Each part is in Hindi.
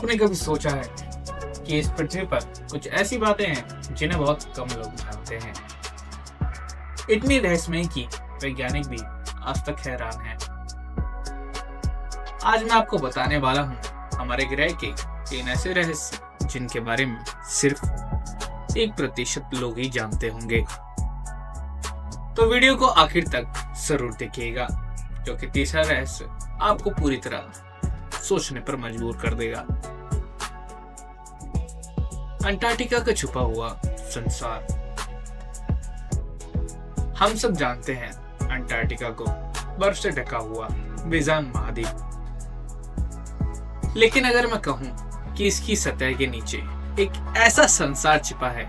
आपने कभी सोचा है कि इस पृथ्वी पर कुछ ऐसी बातें हैं जिन्हें बहुत कम लोग जानते हैं? इतनी रहस्यमय कि वैज्ञानिक भी आज तक हैरान हैं। आज मैं आपको बताने वाला हूँ हमारे ग्रह के 3 ऐसे रहस्य जिनके बारे में सिर्फ 1% लोग ही जानते होंगे। तो वीडियो को आखिर तक जरूर देखिएगा, क्योंकि तीसरा रहस्य आपको पूरी तरह सोचने पर मजबूर कर देगा। अंटार्कटिका का छुपा हुआ संसार। हम सब जानते हैं अंटार्कटिका को बर्फ से ढका हुआ बेजान महाद्वीप, लेकिन अगर मैं कहूं कि इसकी सतह के नीचे एक ऐसा संसार छिपा है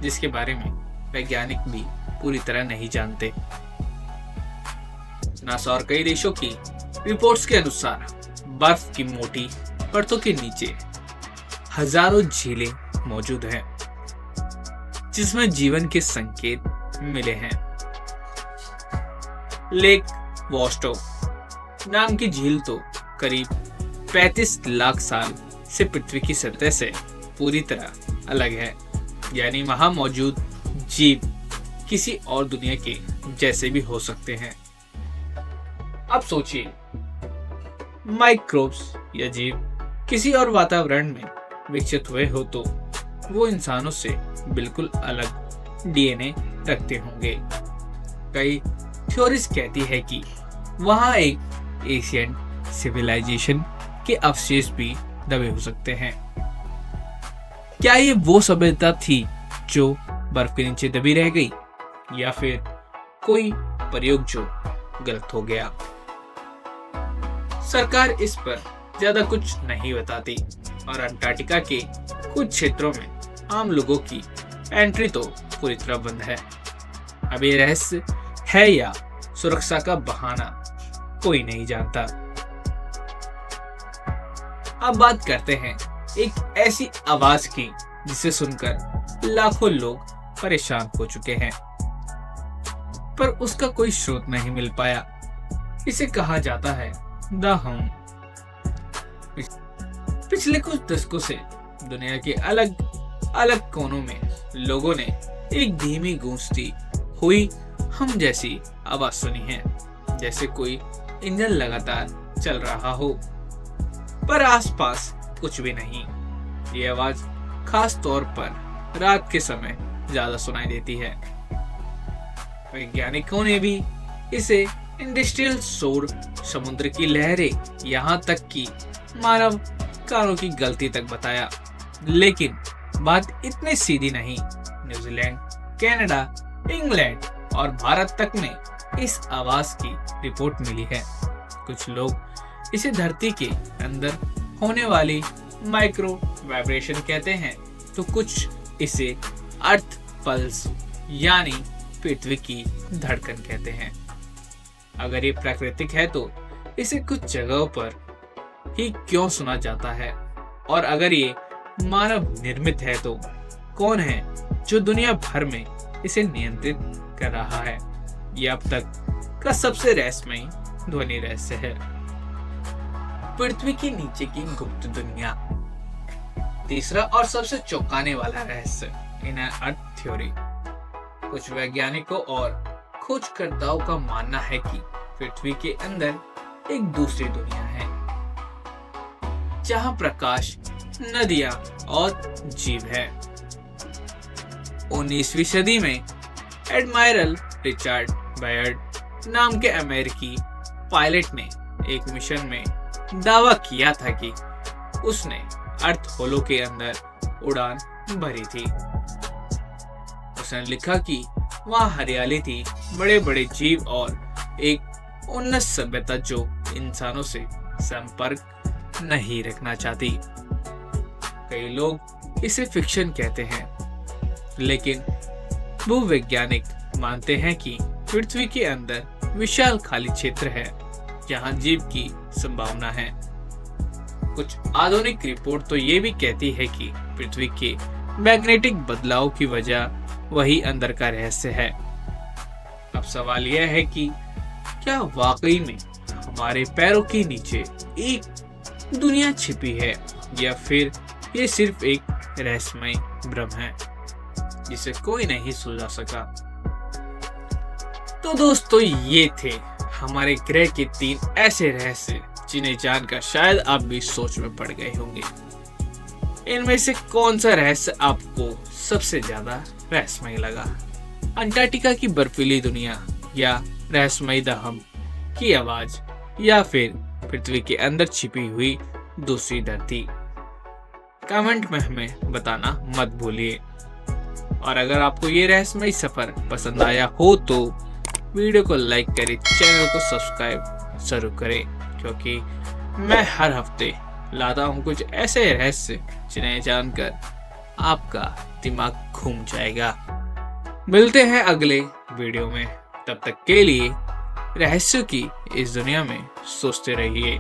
जिसके बारे में वैज्ञानिक भी पूरी तरह नहीं जानते। नासा और कई देशों की रिपोर्ट्स के अनुसार बर्फ की मोटी परतों के नीचे हजारों झीलें मौजूद हैं, जिसमें जीवन के संकेत मिले हैं। लेक वॉस्टोक नाम की झील तो करीब 35 लाख साल से पृथ्वी की सतह से पूरी तरह अलग है, यानी वहां मौजूद जीव किसी और दुनिया के जैसे भी हो सकते हैं। अब सोचिए, माइक्रोब्स या जीव किसी और वातावरण में विकसित हुए हो तो वो इंसानों से बिल्कुल अलग डीएनए रखते होंगे। कई थ्योरीज कहती है कि वहां एक एशियंट सिविलाइजेशन के अवशेष भी दबे हो सकते हैं। क्या ये वो सभ्यता थी जो बर्फ के नीचे दबी रह गई, या फिर कोई प्रयोग जो गलत हो गया? सरकार इस पर ज्यादा कुछ नहीं बताती और अंटार्कटिका के कुछ क्षेत्रों में आम लोगों की एंट्री तो पूरी तरह बंद है। अब ये रहस्य है या सुरक्षा का बहाना, कोई नहीं जानता। अब बात करते हैं एक ऐसी आवाज की जिसे सुनकर लाखों लोग परेशान हो चुके हैं, पर उसका कोई स्रोत नहीं मिल पाया। इसे कहा जाता है द हम। पिछले कुछ दशकों से दुनिया के अलग अलग कोनों में लोगों ने एक धीमी गूंजती हुई हम जैसी आवाज सुनी है, जैसे कोई इंजन लगातार चल रहा हो, पर आसपास कुछ भी नहीं। ये आवाज खास तौर पर रात के समय ज्यादा सुनाई देती है। वैज्ञानिकों ने भी इसे इंडस्ट्रियल शोर, समुद्र की लहरें, यहाँ तक कि मानव कारों की गलती तक बताया। लेकिन बात इतनी सीधी नहीं। न्यूजीलैंड, कनाडा, इंग्लैंड और भारत तक में इस आवाज की रिपोर्ट मिली है। कुछ लोग इसे धरती के अंदर होने वाली माइक्रो वाइब्रेशन कहते हैं, तो कुछ इसे अर्थ पल्स यानी पृथ्वी की धड़कन कहते हैं। अगर ये प्राकृतिक है तो इसे कुछ जगहों पर ही क्यों सुना जाता है, और अगर ये मानव निर्मित है तो कौन है जो दुनिया भर में इसे नियंत्रित कर रहा है? ये अब तक का सबसे रहस्यमय ध्वनि रहस्य है। पृथ्वी के नीचे की गुप्त दुनिया। तीसरा और सबसे चौंकाने वाला रहस्य, इनर अर्थ थ्योरी। कुछ वैज्ञानिकों और खोजकर्ताओं का मानना है कि पृथ्वी के अंदर एक दूसरी दुनिया है, जहां प्रकाश, नदियां और जीव है। 19वीं सदी में एडमायरल रिचर्ड बायर्ड नाम के अमेरिकी पायलट ने एक मिशन में दावा किया था कि उसने अर्थ होलो के अंदर उड़ान भरी थी। उसने लिखा कि वहां हरियाली थी, बड़े बड़े जीव और एक उन्नत सभ्यता जो इंसानों से संपर्क नहीं रखना चाहती। कई लोग इसे फिक्शन कहते हैं, लेकिन भूवैज्ञानिक मानते हैं कि पृथ्वी के अंदर विशाल खाली क्षेत्र है जहां जीव की संभावना है। कुछ आधुनिक रिपोर्ट तो ये भी कहती है कि पृथ्वी के मैग्नेटिक बदलाव की वजह वही अंदर का रहस्य है। अब सवाल यह है कि क्या वाकई में हमारे पैरों के नीचे एक दुनिया छिपी है या फिर ये सिर्फ एक रहस्यमय भ्रम है जिसे कोई नहीं सुलझा सका। तो दोस्तों, ये थे हमारे ग्रह के 3 ऐसे रहस्य जिन्हें जानकर शायद आप भी सोच में पड़ गए होंगे। इनमें से कौन सा रहस्य आपको सबसे ज्यादा रहस्यमय लगा? अंटार्कटिका की बर्फीली दुनिया, या रहस्यमय दहम की आवाज, या फिर पृथ्वी के अंदर छिपी हुई दूसरी धरती? कमेंट में हमें बताना मत भूलिए। और अगर आपको ये रहस्यमय सफर पसंद आया हो तो वीडियो को लाइक करें, चैनल को सब्सक्राइब जरूर करें, क्योंकि मैं हर हफ्ते लाता हूँ कुछ ऐसे रहस्य जिन्हें जानकर आपका दिमाग घूम जाएगा। मिलते हैं अगले वीडियो में, तब तक के लिए रहस्यों की इस दुनिया में सोचते रहिए।